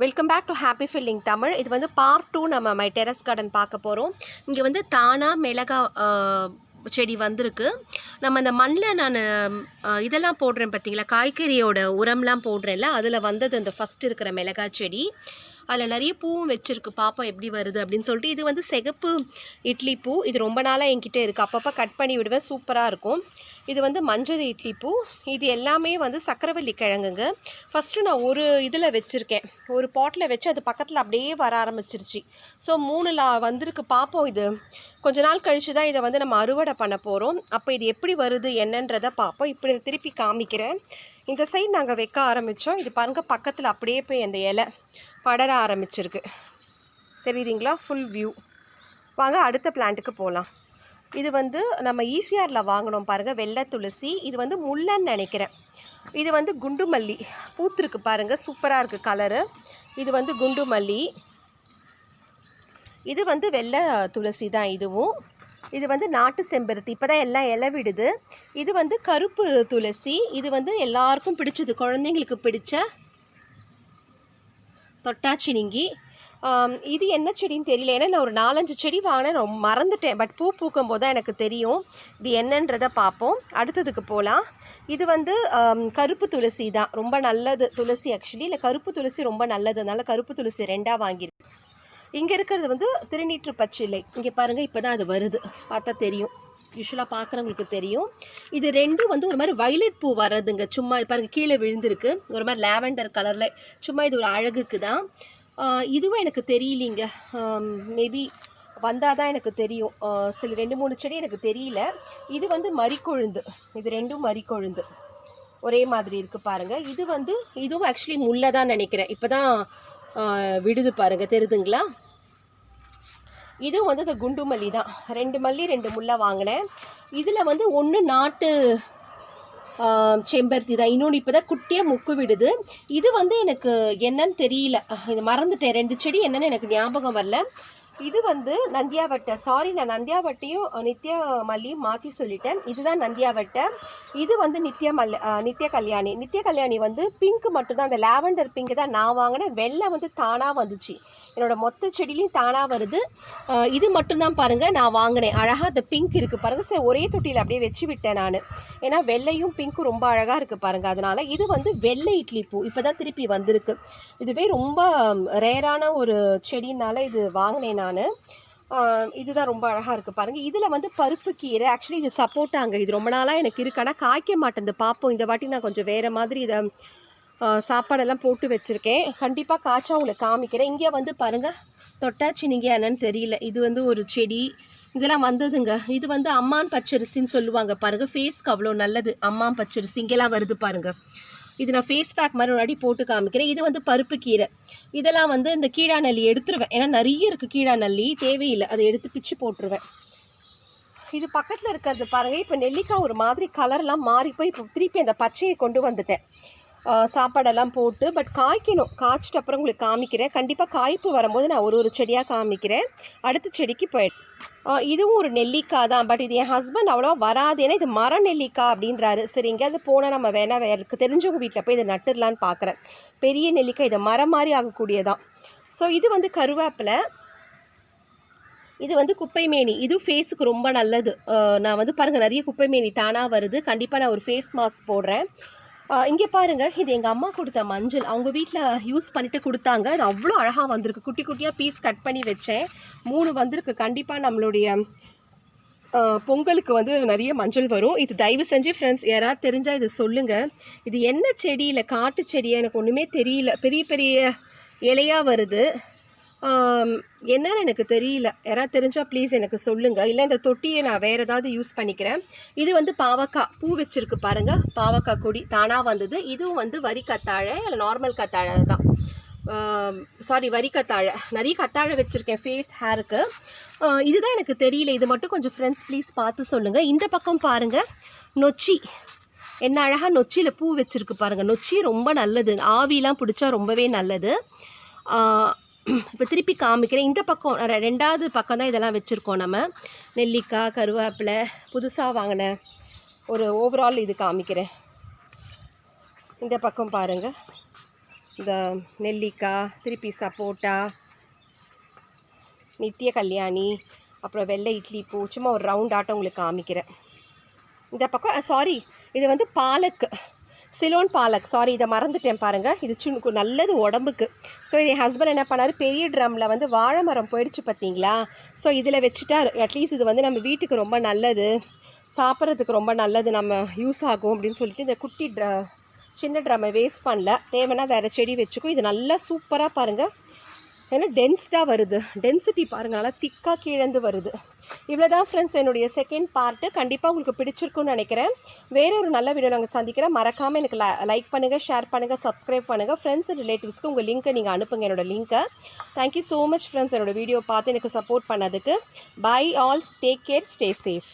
Welcome back to happy feeling Tamil. இது வந்து part 2 நம்ம மை டெரஸ் கார்டன் பார்க்க போகிறோம். இங்கே வந்து தானா மிளகா செடி வந்திருக்கு. நம்ம இந்த மண்ணில் நான் இதெல்லாம் போடுறேன் பார்த்தீங்களா, காய்கறியோட உரம்லாம் போடுறேன்ல, அதில் வந்தது அந்த ஃபஸ்ட் இருக்கிற மிளகா செடி. அதில் நிறைய பூவும் வச்சுருக்கு. பாப்பா எப்படி வருது அப்படின்னு சொல்லிட்டு. இது வந்து சிகப்பு இட்லி பூ. இது ரொம்ப நாளாக என்கிட்ட இருக்குது. அப்பப்போ கட் பண்ணி விடுவேன், சூப்பராக இருக்கும். இது வந்து மஞ்சள் இட்லி பூ. இது எல்லாமே வந்து சக்கரவள்ளி கிழங்குங்க. ஃபஸ்ட்டு நான் ஒரு இதில் வச்சுருக்கேன், ஒரு பாட்டில் வச்சு அது பக்கத்தில் அப்படியே வர ஆரம்பிச்சிருச்சு. ஸோ 3 வந்திருக்கு. பார்ப்போம். இது கொஞ்ச நாள் கழித்து தான் இதை வந்து நம்ம அறுவடை பண்ண போகிறோம். அப்போ இது எப்படி வருது என்னன்றதை பார்ப்போம். இப்படி திருப்பி காமிக்கிறேன். இந்த சைடு நாங்கள் வைக்க ஆரம்பித்தோம். இது பாருங்க, பக்கத்தில் அப்படியே போய் அந்த இலை படர ஆரம்பிச்சிருக்கு. தெரியுதுங்களா? Full view. வாங்க அடுத்த பிளான்ட்டுக்கு போகலாம். இது வந்து நம்ம ஈசிஆரில் வாங்கினோம் பாருங்கள், வெள்ளை துளசி. இது வந்து முல்லைன்னு நினைக்கிறேன். இது வந்து குண்டு மல்லி பூத்துருக்கு பாருங்கள், சூப்பராக இருக்குது கலரு. இது வந்து குண்டு மல்லி. இது வந்து வெள்ளை துளசி தான் இதுவும். இது வந்து நாட்டு செம்பருத்தி, இப்போ தான் எல்லாம் இலை விடுது. இது வந்து கருப்பு துளசி. இது வந்து எல்லாருக்கும் பிடிச்சது, குழந்தைங்களுக்கு பிடிச்ச தொட்டாச்சினிங்கி. இது என்ன செடின்னு தெரியல, ஏன்னா நான் ஒரு 4-5 செடி வாங்கினேன், நான் மறந்துட்டேன். பட் பூ பூக்கும் போது தான் எனக்கு தெரியும். இது என்னன்றதை பார்ப்போம். அடுத்ததுக்கு போகலாம். இது வந்து கருப்பு துளசி தான், ரொம்ப நல்லது துளசி ஆக்சுவலி. இல்லை, கருப்பு துளசி ரொம்ப நல்லது, அதனால் கருப்பு துளசி 2ஆக வாங்கியிருக்கேன். இங்கே இருக்கிறது வந்து திருநீற்று பச்சிலை. இங்கே பாருங்கள், இப்போ தான் அது வருது, பார்த்தா தெரியும். யூஸ்வலாக பார்க்குறவங்களுக்கு தெரியும். இது 2 வந்து ஒரு மாதிரி வைலட் பூ வர்றதுங்க. சும்மா பாருங்கள், கீழே விழுந்திருக்கு, ஒரு மாதிரி லாவெண்டர் கலரில். சும்மா இது ஒரு அழகுக்கு தான். இதுவும் எனக்கு தெரியலிங்க, மேபி வந்தால் தான் எனக்கு தெரியும். சில 2-3 செடி எனக்கு தெரியல. இது வந்து மரிக்கொழுந்து. இது 2ம் மரிக்கொழுந்து ஒரே மாதிரி இருக்குது பாருங்கள். இது வந்து இதுவும் ஆக்சுவலி முல்லை தான் நினைக்கிறேன். இப்போ தான் விடுது பாருங்கள், தெரியுதுங்களா? இதுவும் வந்து இந்த குண்டு மல்லி தான். 2 மல்லி 2 முல்லை வாங்கினேன். இதில் வந்து 1 நாட்டு செம்பருத்தி தான். இன்னொன்று இப்போ தான் குட்டியாக முக்கு விடுது. இது வந்து எனக்கு என்னன்னு தெரியல, இது மறந்துட்டேன். 2 செடி என்னன்னு எனக்கு ஞாபகம் வரல. இது வந்து நந்தியாவட்டை. சாரி, நான் நந்தியாவட்டையும் நித்ய மல்லியும் மாற்றி சொல்லிட்டேன். இதுதான் நந்தியாவட்டை. இது வந்து நித்ய கல்யாணி. நித்ய கல்யாணி வந்து பிங்க் மட்டும்தான், அந்த லாவெண்டர் பிங்க் தான் நான் வாங்கினேன். வெள்ளை வந்து தானாக வந்துச்சு. என்னோடய மொத்த செடியிலையும் தானாக வருது. இது மட்டும்தான் பாருங்கள் நான் வாங்கினேன். அழகாக அந்த பிங்க் இருக்குது பாருங்கள். சரி, ஒரே தொட்டியில் அப்படியே வச்சு விட்டேன் நான், ஏன்னா வெள்ளையும் பிங்க்கும் ரொம்ப அழகாக இருக்குது பாருங்கள். அதனால் இது வந்து வெள்ளை இட்லி பூ இப்போ தான் திருப்பி வந்திருக்கு. இதுவே ரொம்ப ரேரான ஒரு செடினால இது வாங்கினேன் நான். இதுதான் ரொம்ப அழகாக இருக்குது பாருங்கள். இதில் வந்து பருப்பு கீரை. ஆக்சுவலி இது சப்போட்டாங்க. இது ரொம்ப நாளாக எனக்கு இருக்கு, ஆனால் காய்க்க மாட்டேன். பார்ப்போம், இந்த வாட்டி நான் கொஞ்சம் வேறு மாதிரி இதை சாப்பாடெல்லாம் போட்டு வச்சுருக்கேன். கண்டிப்பாக காய்ச்சா உங்களுக்கு காமிக்கிறேன். இங்கே வந்து பாருங்கள், தொட்டாச்சினிங்க என்னன்னு தெரியல. இது வந்து ஒரு செடி. இதெல்லாம் வந்ததுங்க. இது வந்து அம்மான் பச்சரிசின்னு சொல்லுவாங்க பாருங்கள். ஃபேஸ்க்கு அவ்வளோ நல்லது அம்மான் பச்சரிசி. இங்கெல்லாம் வருது பாருங்கள். இது நான் ஃபேஸ் பேக் மாதிரி ஒரு அடி போட்டு காமிக்கிறேன். இது வந்து பருப்பு கீரை. இதெல்லாம் வந்து இந்த கீழாநல்லி எடுத்துருவேன், ஏன்னா நிறைய இருக்குது கீழாநல்லி, தேவையில்லை, அதை எடுத்து பிச்சு போட்டுருவேன். இது பக்கத்தில் இருக்கிறது பாருங்கள். இப்போ நெல்லிக்காய் ஒரு மாதிரி கலர்லாம் மாறி போய் இப்போ திருப்பி அந்த பச்சையை கொண்டு வந்துட்டேன், சாப்பாடெல்லாம் போட்டு. பட் காய்க்கணும், காய்ச்சிட்டு அப்புறம் உங்களுக்கு காமிக்கிறேன். கண்டிப்பாக காய்ப்பு வரும்போது நான் ஒரு செடியாக காமிக்கிறேன். அடுத்த செடிக்கு போயிடும். இதுவும் ஒரு நெல்லிக்காய் தான். பட் இது என் ஹஸ்பண்ட் அவ்வளோவா வராது, ஏன்னா இது மர நெல்லிக்காய் அப்படின்றாரு. சரி, எங்கேயாவது போனால் நம்ம வேணால் வேறு தெரிஞ்சவங்க வீட்டில் போய் இதை நட்டுடலான்னு பார்க்குறேன். பெரிய நெல்லிக்காய், இதை மரம் மாதிரி ஆகக்கூடியதான். ஸோ இது வந்து கருவேப்பிலை. இது வந்து குப்பைமேனி. இது ஃபேஸுக்கு ரொம்ப நல்லது. நான் வந்து பாருங்கள், நிறைய குப்பைமேனி தானாக வருது. கண்டிப்பாக நான் ஒரு ஃபேஸ் மாஸ்க் போடுறேன். இங்கே பாருங்கள், இது எங்கள் அம்மா கொடுத்த மஞ்சள். அவங்க வீட்டில் யூஸ் பண்ணிவிட்டு கொடுத்தாங்க. அது அவ்வளோ அழகாக வந்திருக்கு. குட்டி குட்டியாக பீஸ் கட் பண்ணி வச்சேன். 3 வந்திருக்கு. கண்டிப்பாக நம்மளுடைய பொங்கலுக்கு வந்து நிறைய மஞ்சள் வரும். இது தயவு செஞ்சு ஃப்ரெண்ட்ஸ் யாராவது தெரிஞ்சால் இது சொல்லுங்கள். இது என்ன செடி, இல்லை காட்டு செடியாக எனக்கு ஒன்றுமே தெரியல. பெரிய பெரிய இலையாக வருது, என்னன்னு எனக்கு தெரியல. யாராவது தெரிஞ்சால் ப்ளீஸ் எனக்கு சொல்லுங்கள். இல்லை இந்த தொட்டியை நான் வேறு ஏதாவது யூஸ் பண்ணிக்கிறேன். இது வந்து பாவக்காய் பூ வச்சுருக்கு பாருங்கள். பாவக்காய் கொடி தானாக வந்தது. இதுவும் வந்து வரி கத்தாழை, இல்லை நார்மல் கத்தாழை தான். சாரி, வரி கத்தாழை. நிறைய கத்தாழை வச்சுருக்கேன் ஃபேஸ் ஹேருக்கு. இதுதான் எனக்கு தெரியல. இது மட்டும் கொஞ்சம் ஃப்ரெண்ட்ஸ் ப்ளீஸ் பார்த்து சொல்லுங்கள். இந்த பக்கம் பாருங்கள், நொச்சி. என்ன அழகாக நொச்சியில் பூ வச்சுருக்கு பாருங்கள். நொச்சி ரொம்ப நல்லது, ஆவிலாம் பிடிச்சா ரொம்பவே நல்லது. இப்போ திருப்பி காமிக்கிறேன். இந்த பக்கம் 2வது பக்கம் தான் இதெல்லாம் வச்சுருக்கோம் நம்ம. நெல்லிக்காய், கருவேப்பிலை, புதுசாக வாங்கின ஒரு ஓவரால் இது காமிக்கிறேன். இந்த பக்கம் பாருங்கள், இந்த நெல்லிக்காய், திருப்பி சப்போட்டா, நித்திய கல்யாணி, அப்புறம் வெள்ளை இட்லி பூ. சும்மா ஒரு ரவுண்ட் ஆட்டம் உங்களுக்கு காமிக்கிறேன். இந்த பக்கம் சாரி, இது வந்து பாலக், சிலோன் பாலக். சாரி, இதை மறந்துட்டேன் பாருங்கள். இது சின்ன நல்லது உடம்புக்கு. ஸோ என் ஹஸ்பண்ட் என்ன பண்ணார், பெரிய ட்ரம்மில் வந்து வாழை மரம் போயிடுச்சு பார்த்தீங்களா. ஸோ இதில் வச்சுட்டார். அட்லீஸ்ட் இது வந்து நம்ம வீட்டுக்கு ரொம்ப நல்லது, சாப்பிட்றதுக்கு ரொம்ப நல்லது, நம்ம யூஸ் ஆகும் அப்படின்னு சொல்லிட்டு இந்த குட்டி சின்ன ட்ரம்மை வேஸ்ட் பண்ணல. தேவைன்னா வேறு செடி வச்சுக்கும். இது நல்லா சூப்பராக பாருங்கள், ஏன்னா டென்ஸ்டாக வருது. டென்சிட்டி பாருங்கள், நல்லா திக்காக கீழந்து வருது. இவ்வளோ தான் ஃப்ரெண்ட்ஸ் என்னுடைய செகண்ட் பார்ட்டு. கண்டிப்பாக உங்களுக்கு பிடிச்சிருக்குன்னு நினைக்கிறேன். வேறு ஒரு நல்ல வீடியோ நாங்கள் சந்திக்கிறேன். மறக்காமல் எனக்கு லைக் பண்ணுங்கள், ஷேர் பண்ணுங்கள், சப்ஸ்கிரைப் பண்ணுங்கள். ஃப்ரெண்ட்ஸ் அண்ட் ரிலேட்டிவ்ஸ்க்கு உங்கள் லிங்க்கை நீங்கள் அனுப்புங்க, என்னோடய லிங்க்கை. தேங்க்யூ ஸோ மச் ஃப்ரெண்ட்ஸ், என்னோடய வீடியோ பார்த்து எனக்கு சப்போர்ட் பண்ணதுக்கு. Bye all, take care, stay safe.